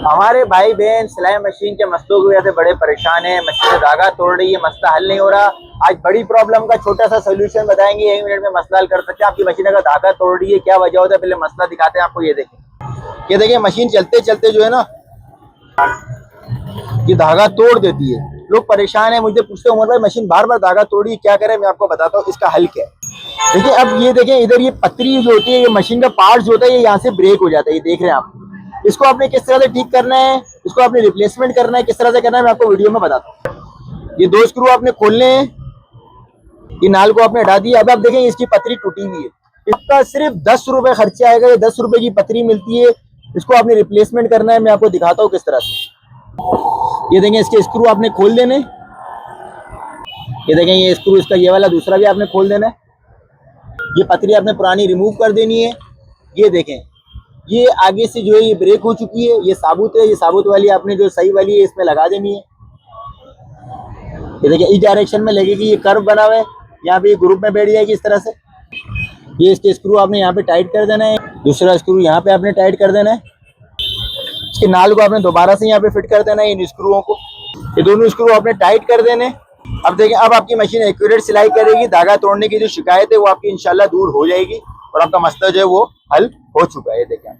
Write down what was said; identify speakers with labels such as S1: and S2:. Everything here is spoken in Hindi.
S1: हमारे भाई बहन सिलाई मशीन के मसलों की वजह से बड़े परेशान हैं। मशीन धागा तोड़ रही है, मसला हल नहीं हो रहा। आज बड़ी प्रॉब्लम का छोटा सा सोल्यूशन बताएंगे, 1 मिनट में मसला हल कर सकते हैं। आपकी मशीन अगर धागा तोड़ रही है, क्या वजह होता है, पहले मसला दिखाते हैं आपको। ये देखिए मशीन चलते चलते जो है ना, ये धागा तोड़ देती है। लोग परेशान है, मुझे पूछते उमर भाई मशीन बार बार धागा तोड़ रही है, क्या करें। मैं आपको बताता हूँ इसका हल क्या है। देखिए अब ये देखें, इधर ये पतरी जो होती है, ये मशीन का पार्ट जो होता है, ये यहाँ से ब्रेक हो जाता है। ये देख रहे हैं आप। इसको आपने किस तरह से ठीक करना है, इसको आपने रिप्लेसमेंट करना है, किस तरह से करना है, मैं आपको वीडियो में बताता हूँ। ये 2 स्क्रू आपने खोलने हैं, ये नाल को आपने हटा दिया। अब आप देखें इसकी पतरी टूटी हुई है। इसका सिर्फ 10 रुपए खर्चा आएगा। ये 10 रुपए की पतरी मिलती है, इसको आपने रिप्लेसमेंट करना है। मैं आपको दिखाता हूँ किस तरह से। ये देखें इसके स्क्रू आपने खोल देने। ये देखें ये स्क्रू, इसका ये वाला दूसरा भी आपने खोल देना है। ये पतरी आपने पुरानी रिमूव कर देनी है। ये देखें ये आगे से जो है ये ब्रेक हो चुकी है, ये साबुत है। ये साबुत वाली आपने जो सही वाली है इसमें लगा देनी है। ये देखिए इस डायरेक्शन में लगेगी, ये कर्व बना हुआ है, यहाँ पे ग्रुप में बैठ जाएगी इस तरह से। ये इसके स्क्रू आपने यहाँ पे टाइट कर देना है, दूसरा स्क्रू यहाँ पे आपने टाइट कर देना है। इसके नाल को आपने दोबारा से यहाँ पे फिट कर देना है, इन स्क्रूओं को। ये दोनों स्क्रू आपने टाइट कर देने। अब देखिए अब आपकी मशीन एक्यूरेट सिलाई करेगी। धागा तोड़ने की जो शिकायत है वो आपकी इंशाल्लाह दूर हो जाएगी और आपका मसला जो है वो हल हो चुका है। देखें